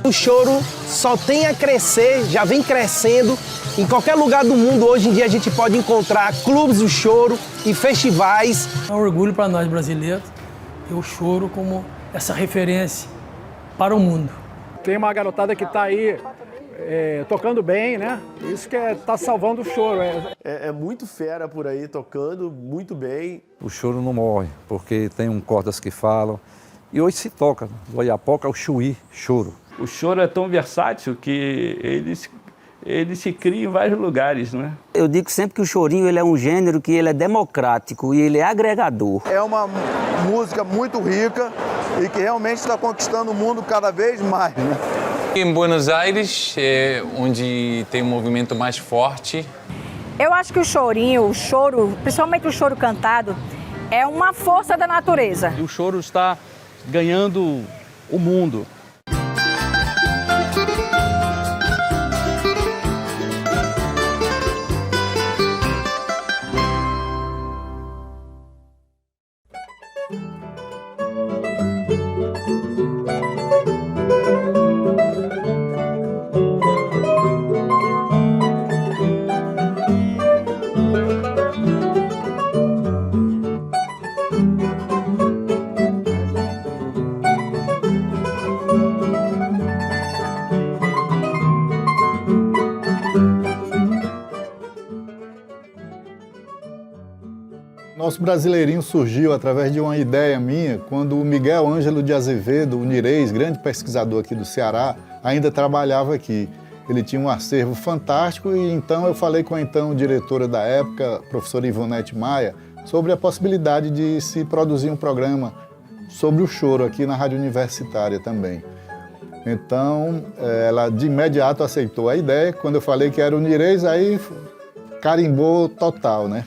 O choro só tem a crescer, já vem crescendo. Em qualquer lugar do mundo, hoje em dia, a gente pode encontrar clubes do choro e festivais. É um orgulho para nós brasileiros ter o choro como essa referência para o mundo. Tem uma garotada que está aí tocando bem, né? Isso que tá salvando o choro. É muito fera por aí, tocando muito bem. O choro não morre, porque tem cordas que falam. E hoje se toca, do Oiapoque ao Chuí, choro. O choro é tão versátil que ele se cria em vários lugares, né? Eu digo sempre que o chorinho ele é um gênero que ele é democrático e ele é agregador. É uma música muito rica e que realmente está conquistando o mundo cada vez mais, né? Em Buenos Aires, onde tem um movimento mais forte. Eu acho que o chorinho, o choro, principalmente o choro cantado, é uma força da natureza. E o choro está ganhando o mundo. Nosso Brasileirinho surgiu através de uma ideia minha, quando o Miguel Ângelo de Azevedo, o Nirez, grande pesquisador aqui do Ceará, ainda trabalhava aqui. Ele tinha um acervo fantástico e então eu falei com a então diretora da época, professora Ivonete Maia, sobre a possibilidade de se produzir um programa sobre o choro aqui na Rádio Universitária também. Então, ela de imediato aceitou a ideia. Quando eu falei que era o Nirez, aí carimbou total, né?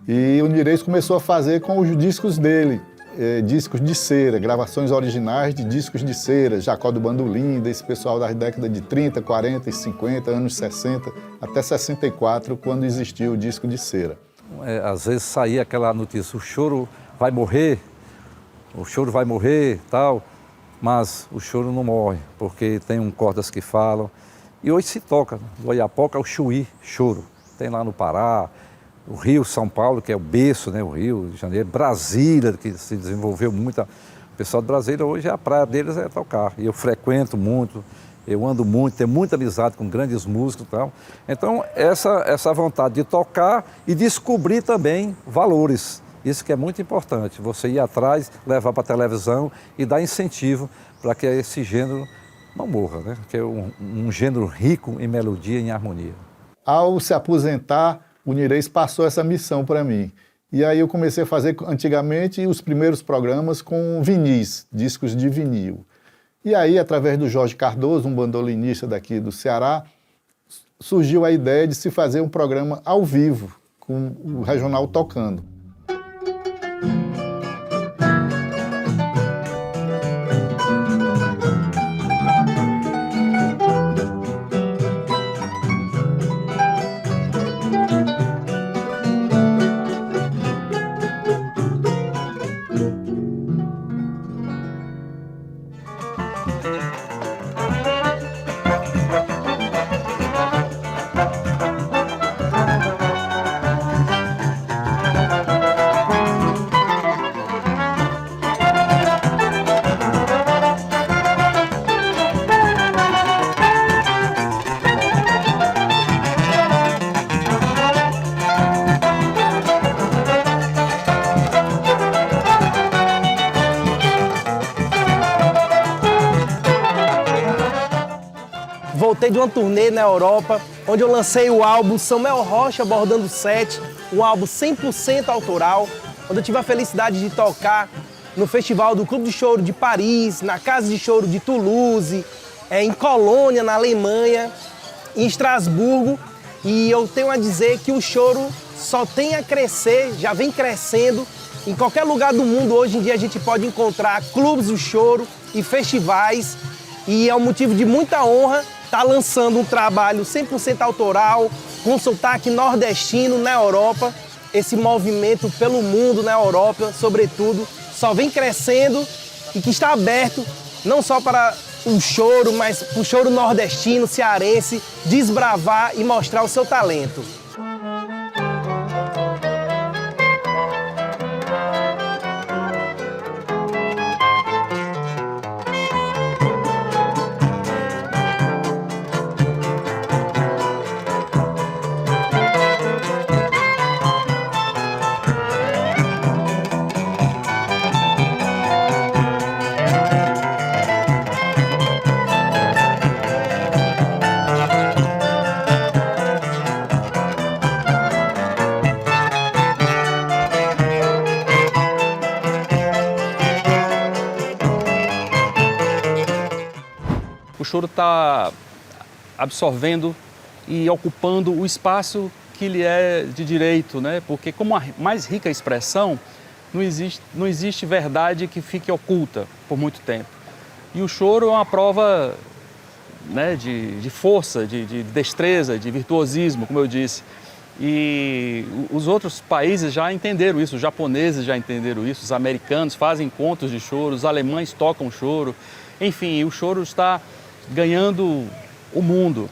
E o Nirez começou a fazer com os discos dele, discos de cera, gravações originais de discos de cera, Jacó do Bandolim, desse pessoal das décadas de 30, 40 e 50, anos 60, até 64, quando existiu o disco de cera. Às vezes saía aquela notícia, o choro vai morrer, tal, mas o choro não morre, porque tem cordas que falam. E hoje se toca, do Oiapoque ao Chuí, choro. Tem lá no Pará, o Rio, São Paulo, que é o berço, né? O Rio de Janeiro, Brasília, que se desenvolveu muito. O pessoal de Brasília hoje, a praia deles é tocar. E eu frequento muito, eu ando muito, tenho muita amizade com grandes músicos e tal. Então, essa vontade de tocar e descobrir também valores. Isso que é muito importante, você ir atrás, levar para a televisão e dar incentivo para que esse gênero não morra, né? Que é um gênero rico em melodia e em harmonia. Ao se aposentar, o Nirez passou essa missão para mim. E aí eu comecei a fazer antigamente os primeiros programas com vinis, discos de vinil. E aí, através do Jorge Cardoso, um bandolinista daqui do Ceará, surgiu a ideia de se fazer um programa ao vivo, com o regional tocando. Voltei de uma turnê na Europa, onde eu lancei o álbum Samuel Rocha Bordando 7, um álbum 100% autoral, onde eu tive a felicidade de tocar no Festival do Clube de Choro de Paris, na Casa de Choro de Toulouse, em Colônia, na Alemanha, em Estrasburgo. E eu tenho a dizer que o choro só tem a crescer, já vem crescendo. Em qualquer lugar do mundo, hoje em dia, a gente pode encontrar clubes do choro e festivais. E é um motivo de muita honra estar lançando um trabalho 100% autoral, com sotaque nordestino na Europa. Esse movimento pelo mundo, na Europa, sobretudo, só vem crescendo e que está aberto não só para o choro, mas o choro nordestino, cearense, desbravar e mostrar o seu talento. O choro está absorvendo e ocupando o espaço que lhe é de direito, né? Porque como a mais rica expressão, não existe verdade que fique oculta por muito tempo. E o choro é uma prova, né, de força, de destreza, de virtuosismo, como eu disse. E os outros países já entenderam isso, os japoneses já entenderam isso, os americanos fazem contos de choro, os alemães tocam choro. Enfim, o choro está ganhando o mundo.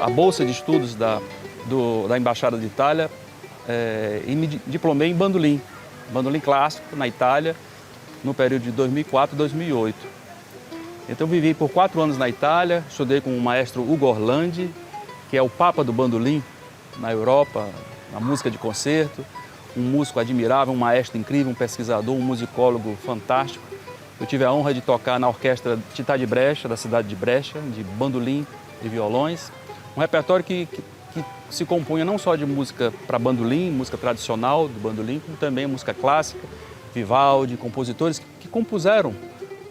A bolsa de estudos da Embaixada de Itália e me diplomei em bandolim clássico na Itália no período de 2004 e 2008. Então eu vivi por 4 anos na Itália, estudei com o maestro Ugo Orlandi, que é o papa do bandolim na Europa, na música de concerto, um músico admirável, um maestro incrível, um pesquisador, um musicólogo fantástico. Eu tive a honra de tocar na orquestra Città di Brescia, da cidade de Brescia, de bandolim e violões. Um repertório que se compunha não só de música para bandolim, música tradicional do bandolim, como também música clássica, Vivaldi, compositores que compuseram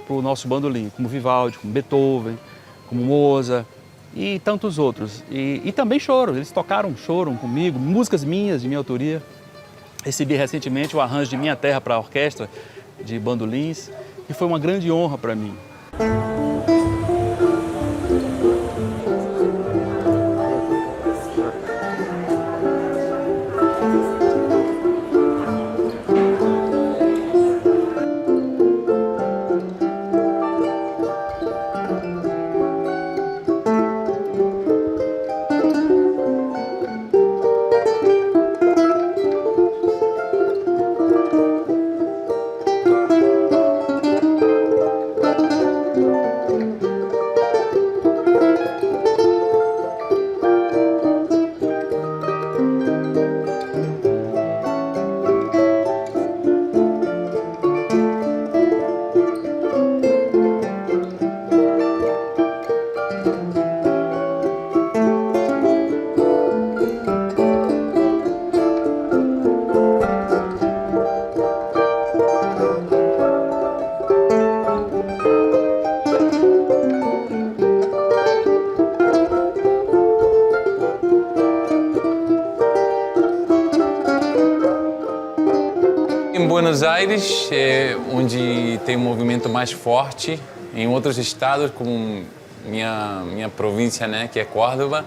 para o nosso bandolim, como Vivaldi, como Beethoven, como Mozart e tantos outros. E também choro, eles tocaram choro comigo, músicas minhas, de minha autoria. Recebi recentemente o arranjo de Minha Terra para a orquestra de bandolins e foi uma grande honra para mim. Em Buenos Aires, onde tem um movimento mais forte, em outros estados, como minha província, né, que é Córdoba,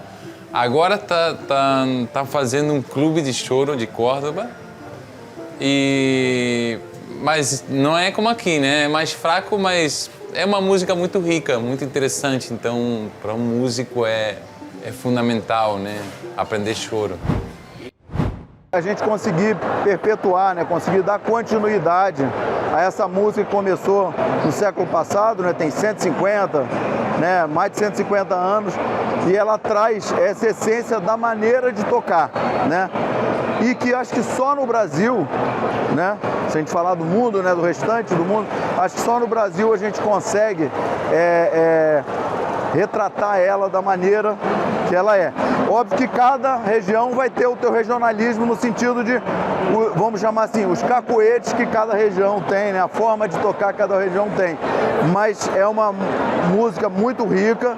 agora tá fazendo um clube de choro de Córdoba, mas não é como aqui, né? É mais fraco, mas é uma música muito rica, muito interessante. Então, para um músico é fundamental, né, aprender choro. A gente conseguir perpetuar, né, conseguir dar continuidade a essa música que começou no século passado, né, tem 150, né, mais de 150 anos, e ela traz essa essência da maneira de tocar, né, e que acho que só no Brasil, né, se a gente falar do mundo, né, do restante do mundo, acho que só no Brasil a gente consegue retratar ela da maneira que ela é. Óbvio que cada região vai ter o teu regionalismo no sentido de, vamos chamar assim, os cacoetes que cada região tem, né? A forma de tocar que cada região tem. Mas é uma música muito rica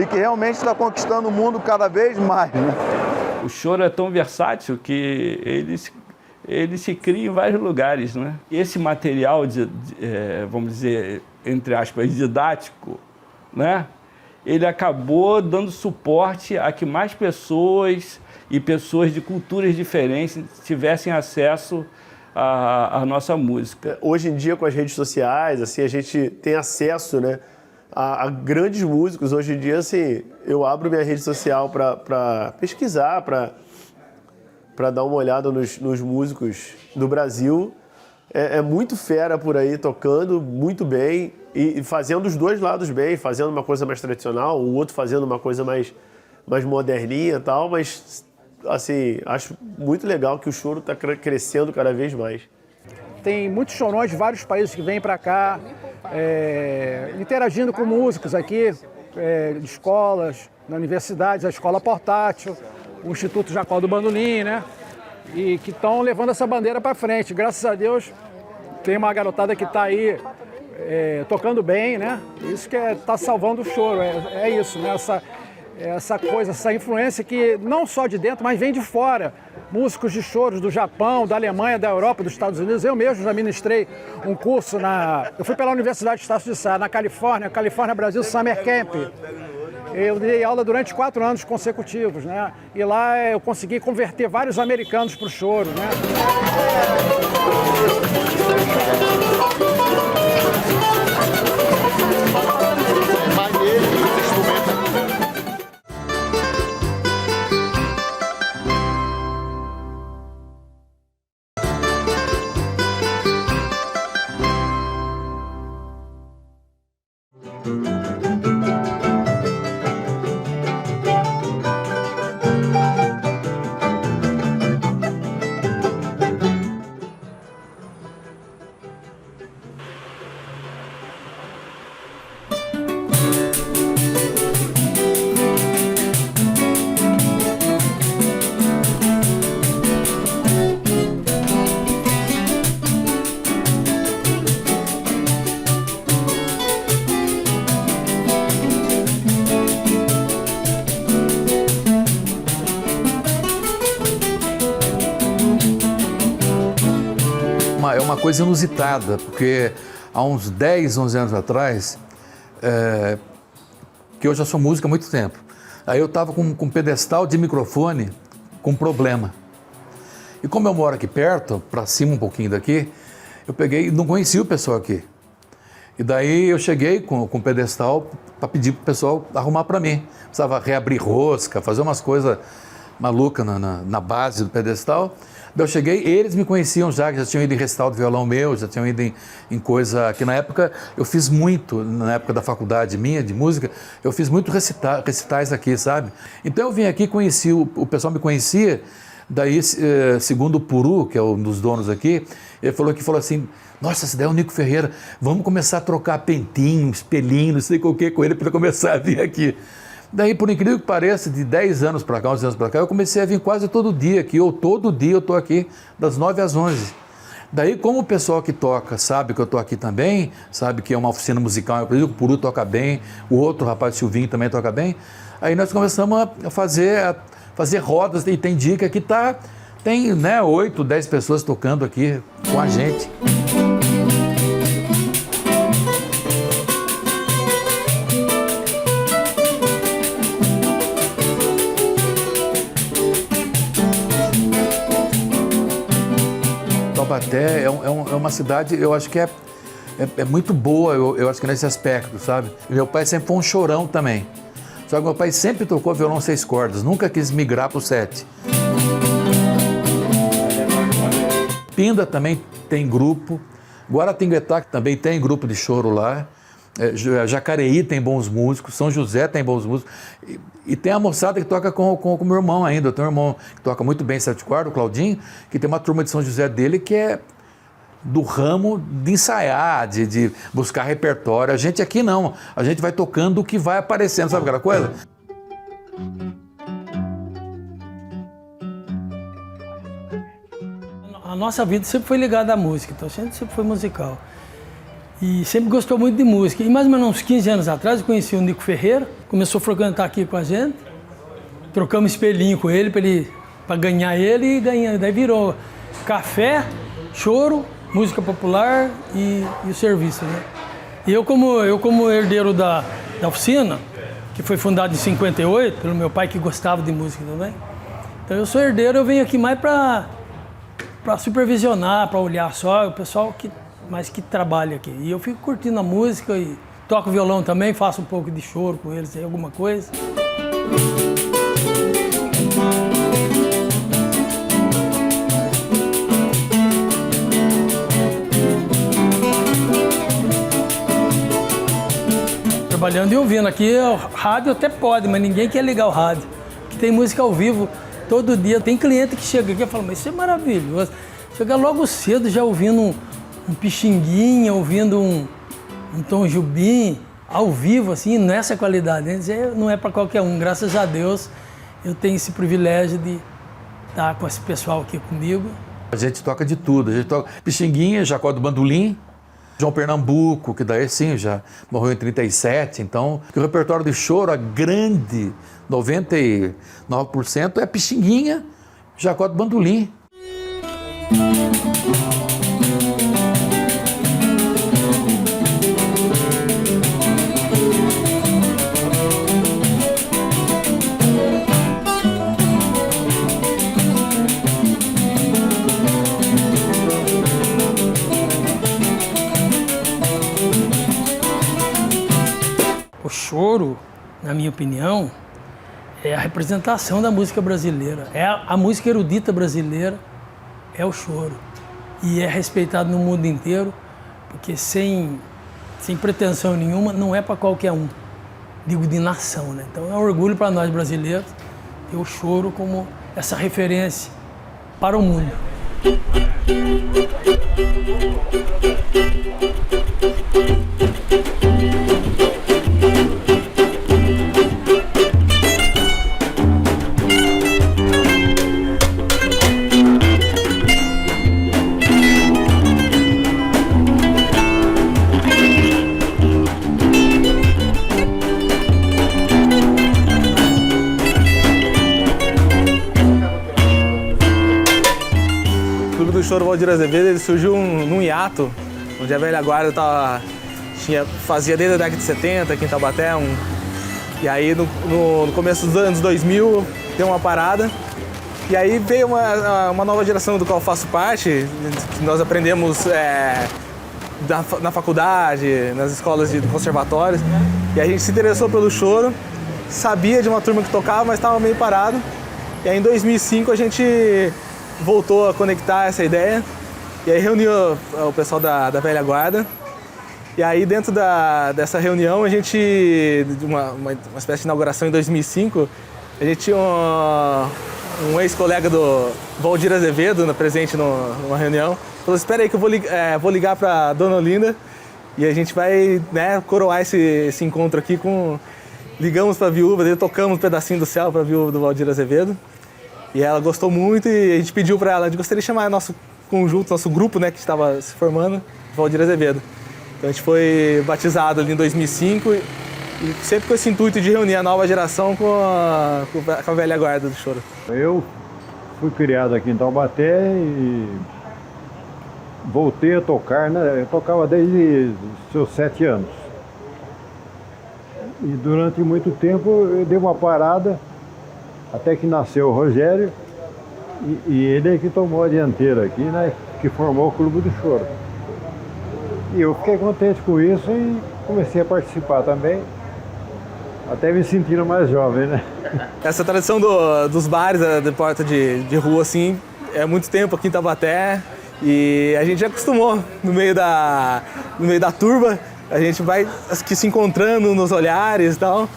e que realmente está conquistando o mundo cada vez mais, né? O choro é tão versátil que ele se cria em vários lugares, né? Esse material, vamos dizer, entre aspas, didático, né? Ele acabou dando suporte a que mais pessoas e pessoas de culturas diferentes tivessem acesso à nossa música. Hoje em dia, com as redes sociais, assim, a gente tem acesso, né, a grandes músicos. Hoje em dia, assim, eu abro minha rede social para pesquisar, para dar uma olhada nos músicos do Brasil. É muito fera por aí, tocando muito bem e fazendo os dois lados bem, fazendo uma coisa mais tradicional, o outro fazendo uma coisa mais moderninha e tal, mas, assim, acho muito legal que o choro está crescendo cada vez mais. Tem muitos chorões de vários países que vêm para cá, interagindo com músicos aqui, de escolas, na universidade, a escola portátil, o Instituto Jacó do Bandolim, né? E que estão levando essa bandeira para frente. Graças a Deus, tem uma garotada que está aí tocando bem, né? Isso que está salvando o choro, é isso, né? Essa coisa, essa influência que não só de dentro, mas vem de fora. Músicos de choros do Japão, da Alemanha, da Europa, dos Estados Unidos. Eu mesmo já ministrei um curso eu fui pela Universidade de Estácio de Sá, na Califórnia, Brasil Summer Camp. Eu dei aula durante 4 anos consecutivos, né? E lá eu consegui converter vários americanos para o choro, né? É uma coisa inusitada, porque há uns 10, 11 anos atrás, que eu já sou músico há muito tempo, aí eu estava com um pedestal de microfone com problema. E como eu moro aqui perto, para cima um pouquinho daqui, eu peguei e não conhecia o pessoal aqui. E daí eu cheguei com o pedestal para pedir para o pessoal arrumar para mim. Precisava reabrir rosca, fazer umas coisas malucas na base do pedestal. Daí eu cheguei, eles me conheciam já tinham ido em recital de violão meu, já tinham ido em coisa que na época eu fiz muito, na época da faculdade minha de música, eu fiz muito recitais aqui, sabe? Então eu vim aqui, conheci, o pessoal me conhecia, daí segundo o Puru, que é um dos donos aqui, ele falou assim, nossa, essa ideia é o Nico Ferreira, vamos começar a trocar pentinho, espelhinho, não sei o que com ele para começar a vir aqui. Daí, por incrível que pareça, de 10 anos para cá, 11 anos para cá, eu comecei a vir quase todo dia aqui, ou todo dia eu estou aqui, das 9 às 11. Daí, como o pessoal que toca sabe que eu estou aqui também, sabe que é uma oficina musical, eu acredito que o Puru toca bem, o outro rapaz, Silvinho, também toca bem, aí nós começamos a fazer rodas, e tem dia que aqui tem 8, 10 pessoas tocando aqui com a gente. Taubaté é uma cidade, eu acho que é muito boa, eu acho que nesse aspecto, sabe? Meu pai sempre foi um chorão também. Só que meu pai sempre tocou violão 6 cordas, nunca quis migrar para o 7. Pinda também tem grupo, Guaratinguetá também tem grupo de choro lá, Jacareí tem bons músicos, São José tem bons músicos, e tem a moçada que toca com o meu irmão ainda. Eu tenho um irmão que toca muito bem 7 cordas, o Claudinho, que tem uma turma de São José dele que é do ramo de ensaiar, de buscar repertório. A gente aqui não, a gente vai tocando o que vai aparecendo, sabe aquela coisa? A nossa vida sempre foi ligada à música, então sempre foi musical. E sempre gostou muito de música. E mais ou menos uns 15 anos atrás eu conheci o Nico Ferreira, começou a frequentar aqui com a gente, trocamos espelhinho com ele para ganhar ele e daí virou café, choro, música popular e o serviço, né? E eu como herdeiro da oficina, que foi fundada em 58, pelo meu pai que gostava de música também, então eu sou herdeiro, eu venho aqui mais para supervisionar, para olhar só o pessoal que trabalha aqui. E eu fico curtindo a música e toco violão também, faço um pouco de choro com eles, alguma coisa. Trabalhando e ouvindo. Aqui, o rádio até pode, mas ninguém quer ligar o rádio. Aqui tem música ao vivo todo dia. Tem cliente que chega aqui e fala, mas isso é maravilhoso. Chega logo cedo já ouvindo um Pixinguinha, ouvindo um Tom Jobim, ao vivo, assim, nessa qualidade. Não é para qualquer um. Graças a Deus, eu tenho esse privilégio de estar com esse pessoal aqui comigo. A gente toca de tudo. A gente toca Pixinguinha, Jacó do Bandolim, João Pernambuco, que daí sim, já morreu em 37, então o repertório de choro, a grande 99% é Pixinguinha, Jacó do Bandolim. O choro, na minha opinião, é a representação da música brasileira. É a música erudita brasileira, é o choro. E é respeitado no mundo inteiro, porque sem pretensão nenhuma, não é para qualquer um. Digo de nação, né? Então é um orgulho para nós brasileiros ter o choro como essa referência para o mundo. O Choro Valdir Azevedo ele surgiu num hiato, onde a velha guarda fazia desde a década de 70 aqui em Taubaté. E aí no começo dos anos 2000 deu uma parada. E aí veio uma nova geração do qual eu faço parte, que nós aprendemos na faculdade, nas escolas de conservatórios. E a gente se interessou pelo choro, sabia de uma turma que tocava, mas estava meio parado. E aí em 2005 a gente voltou a conectar essa ideia e aí reuniu o pessoal da velha guarda. E aí dentro dessa reunião a gente, uma espécie de inauguração em 2005, a gente tinha um ex-colega do Valdir Azevedo presente numa reunião. Falou, espera aí que eu vou ligar para Dona Olinda e a gente vai, né, coroar esse encontro aqui ligamos para a viúva dele, tocamos um pedacinho do céu para a viúva do Valdir Azevedo. E ela gostou muito e a gente pediu para ela, a gente gostaria de chamar nosso conjunto, nosso grupo, né, que estava se formando, Valdir Azevedo. Então a gente foi batizado ali em 2005 e sempre com esse intuito de reunir a nova geração com a velha guarda do choro. Eu fui criado aqui em Taubaté e voltei a tocar, né? Eu tocava desde os seus 7 anos. E durante muito tempo eu dei uma parada, até que nasceu o Rogério, e ele é que tomou a dianteira aqui, né, que formou o Clube do Choro. E eu fiquei contente com isso e comecei a participar também, até me sentindo mais jovem, né? Essa tradição dos bares, de porta de rua, assim, é muito tempo aqui em Taubaté, e a gente já acostumou no meio da turba, a gente vai se encontrando nos olhares e tal.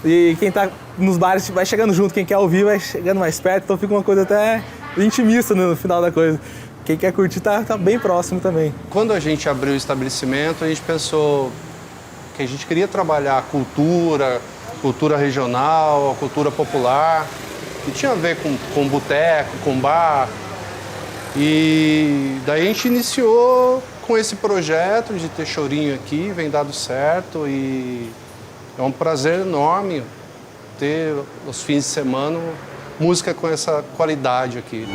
E quem tá nos bares vai chegando junto, quem quer ouvir vai chegando mais perto, então fica uma coisa até intimista no final da coisa. Quem quer curtir tá bem próximo também. Quando a gente abriu o estabelecimento, a gente pensou que a gente queria trabalhar a cultura regional, a cultura popular, que tinha a ver com boteco, com bar. E daí a gente iniciou com esse projeto de ter chorinho aqui, vem dado certo e é um prazer enorme ter os fins de semana música com essa qualidade aqui.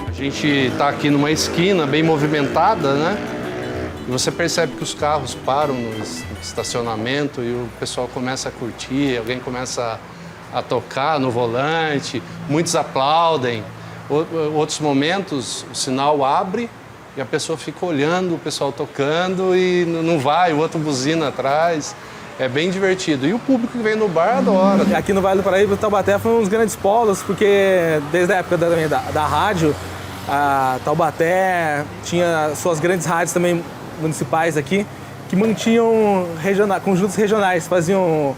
A gente está aqui numa esquina bem movimentada, né? E você percebe que os carros param no estacionamento e o pessoal começa a curtir, alguém começa a tocar no volante, muitos aplaudem. Outros momentos o sinal abre e a pessoa fica olhando o pessoal tocando e não vai, o outro buzina atrás. É bem divertido. E o público que vem no bar adora. Aqui no Vale do Paraíba, Taubaté foi um dos grandes polos, porque desde a época da rádio, a Taubaté tinha suas grandes rádios também municipais aqui, que mantinham conjuntos regionais, faziam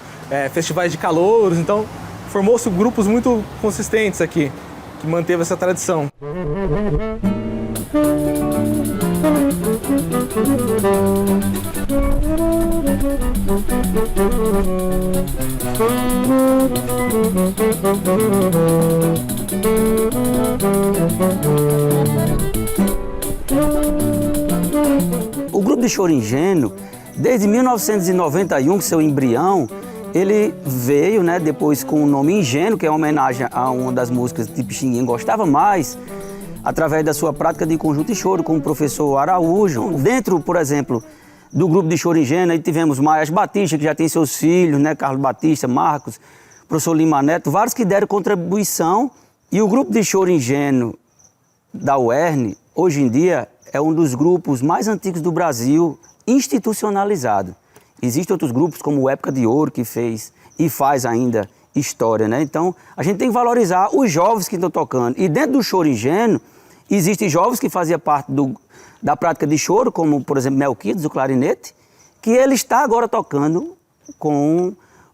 festivais de calouros, então formou-se grupos muito consistentes aqui, que manteve essa tradição. O grupo de choro ingênuo, desde 1991, seu embrião, ele veio, né, depois com o nome Ingênuo, que é uma homenagem a uma das músicas que Pixinguinha gostava mais, através da sua prática de conjunto e choro com o professor Araújo. Dentro, por exemplo, do grupo de choro ingênuo, aí tivemos Maias Batista, que já tem seus filhos, né, Carlos Batista, Marcos, professor Lima Neto, vários que deram contribuição. E o grupo de choro ingênuo da UERN, hoje em dia, é um dos grupos mais antigos do Brasil, institucionalizado. Existem outros grupos, como o Época de Ouro, que fez e faz ainda história, né? Então, a gente tem que valorizar os jovens que estão tocando. E dentro do choro ingênuo, existem jovens que faziam parte da prática de choro, como, por exemplo, Melquides, o clarinete, que ele está agora tocando com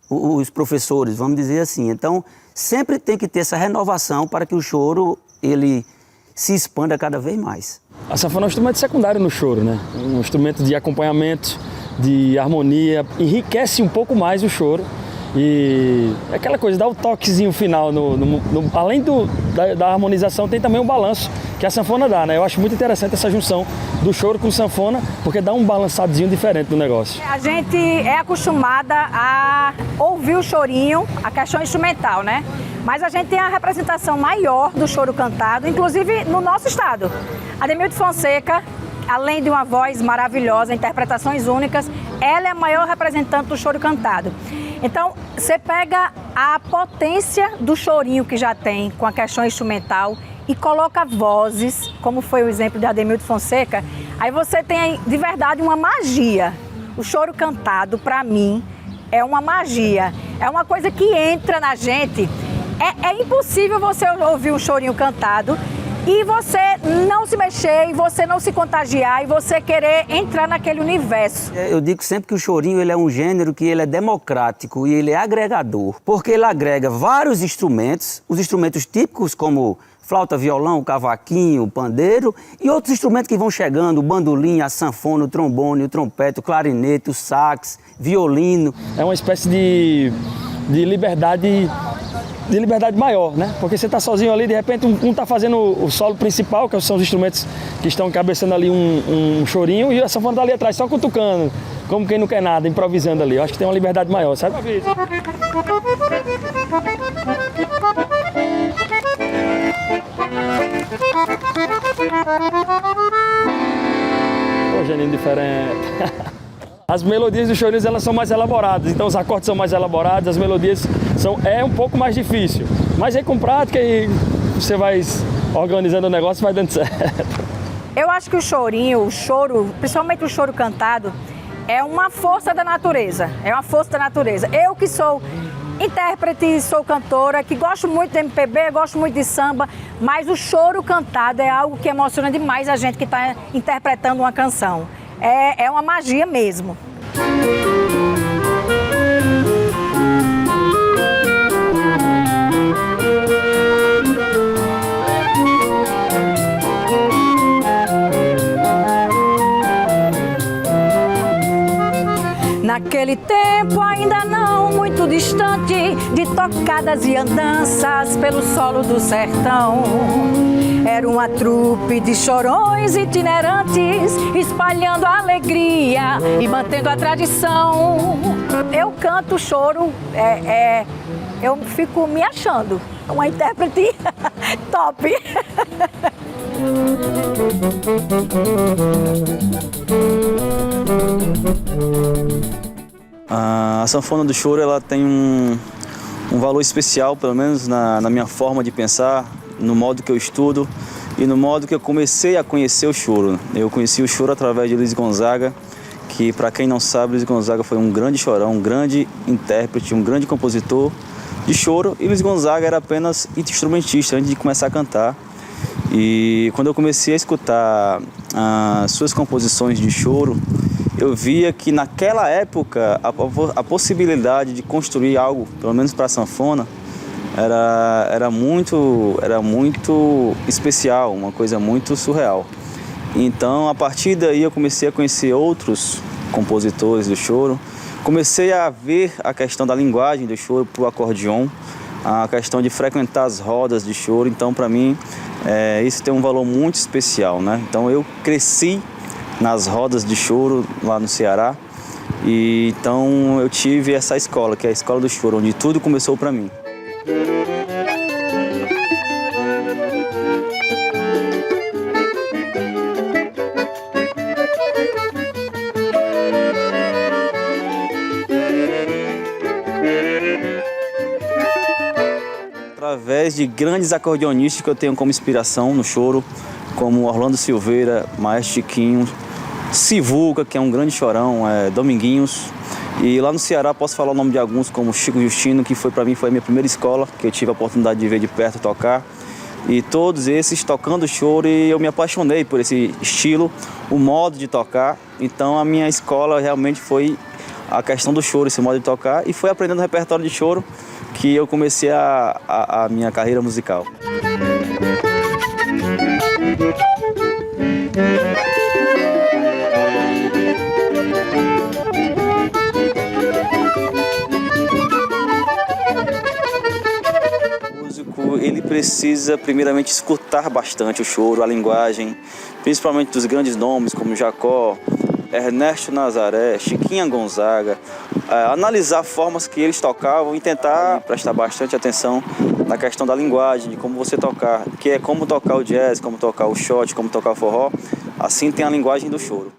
os professores, vamos dizer assim. Então, sempre tem que ter essa renovação para que o choro, ele se expanda cada vez mais. A sanfona é um instrumento secundário no choro, né? Um instrumento de acompanhamento, de harmonia, enriquece um pouco mais o choro. E é aquela coisa, dá o toquezinho final, além da harmonização, tem também o balanço que a sanfona dá, né? Eu acho muito interessante essa junção do choro com sanfona, porque dá um balançadozinho diferente do negócio. A gente é acostumada a ouvir o chorinho, a questão instrumental, né? Mas a gente tem a representação maior do choro cantado, inclusive no nosso estado. Ademildo Fonseca, além de uma voz maravilhosa, interpretações únicas, ela é a maior representante do choro cantado. Então, você pega a potência do chorinho que já tem com a questão instrumental e coloca vozes, como foi o exemplo de Ademildo Fonseca, aí você tem de verdade uma magia. O choro cantado, para mim, é uma magia. É uma coisa que entra na gente. É impossível você ouvir um chorinho cantado e você não se mexer, e você não se contagiar, e você querer entrar naquele universo. Eu digo sempre que o chorinho ele é um gênero que ele é democrático e ele é agregador, porque ele agrega vários instrumentos, os instrumentos típicos como flauta, violão, cavaquinho, pandeiro, e outros instrumentos que vão chegando, o bandolim, a sanfona, o trombone, o trompete, o clarinete, o sax, violino. É uma espécie de liberdade maior, né? Porque você está sozinho ali, de repente um está fazendo o solo principal, que são os instrumentos que estão cabeçando ali um chorinho, e a sanfona está ali atrás, só cutucando, como quem não quer nada, improvisando ali. Eu acho que tem uma liberdade maior, sabe? Ô, Janinho diferente. As melodias dos chorinhos, elas são mais elaboradas, então os acordes são mais elaborados, as melodias é um pouco mais difícil. Mas aí com prática e você vai organizando o negócio, vai dando certo. Eu acho que o chorinho, o choro, principalmente o choro cantado, é uma força da natureza. É uma força da natureza. Eu que sou intérprete, sou cantora, que gosto muito de MPB, gosto muito de samba, mas o choro cantado é algo que emociona demais a gente que está interpretando uma canção. É uma magia mesmo. Naquele Naquele tempo ainda não muito distante, de tocadas e andanças pelo solo do sertão. Era uma trupe de chorões itinerantes, espalhando a alegria e mantendo a tradição. Eu canto choro, eu fico me achando uma intérprete top. A sanfona do choro, ela tem um valor especial, pelo menos na minha forma de pensar, no modo que eu estudo e no modo que eu comecei a conhecer o choro. Eu conheci o choro através de Luiz Gonzaga, que, para quem não sabe, Luiz Gonzaga foi um grande chorão, um grande intérprete, um grande compositor de choro, e Luiz Gonzaga era apenas instrumentista antes de começar a cantar. E quando eu comecei a escutar as suas composições de choro, eu via que naquela época a possibilidade de construir algo, pelo menos para a sanfona, era muito especial, uma coisa muito surreal. Então, a partir daí, eu comecei a conhecer outros compositores do choro, comecei a ver a questão da linguagem do choro para o acordeon, a questão de frequentar as rodas de choro. Então, para mim, isso tem um valor muito especial, né? Então, eu cresci nas rodas de choro lá no Ceará, e então eu tive essa escola, que é a Escola do Choro, onde tudo começou para mim. Através de grandes acordeonistas que eu tenho como inspiração no choro, como Orlando Silveira, Maestro Chiquinho, Sivuca, que é um grande chorão, Dominguinhos. E lá no Ceará posso falar o nome de alguns, como Chico Justino, que para mim foi a minha primeira escola, que eu tive a oportunidade de ver de perto tocar. E todos esses tocando choro, e eu me apaixonei por esse estilo, o modo de tocar. Então a minha escola realmente foi a questão do choro, esse modo de tocar, e foi aprendendo repertório de choro que eu comecei a minha carreira musical. O músico, ele precisa primeiramente escutar bastante o choro, a linguagem, principalmente dos grandes nomes como Jacó, Ernesto Nazaré, Chiquinha Gonzaga, analisar formas que eles tocavam e tentar prestar bastante atenção na questão da linguagem, de como você tocar, que é como tocar o jazz, como tocar o shot, como tocar o forró. Assim tem a linguagem do choro.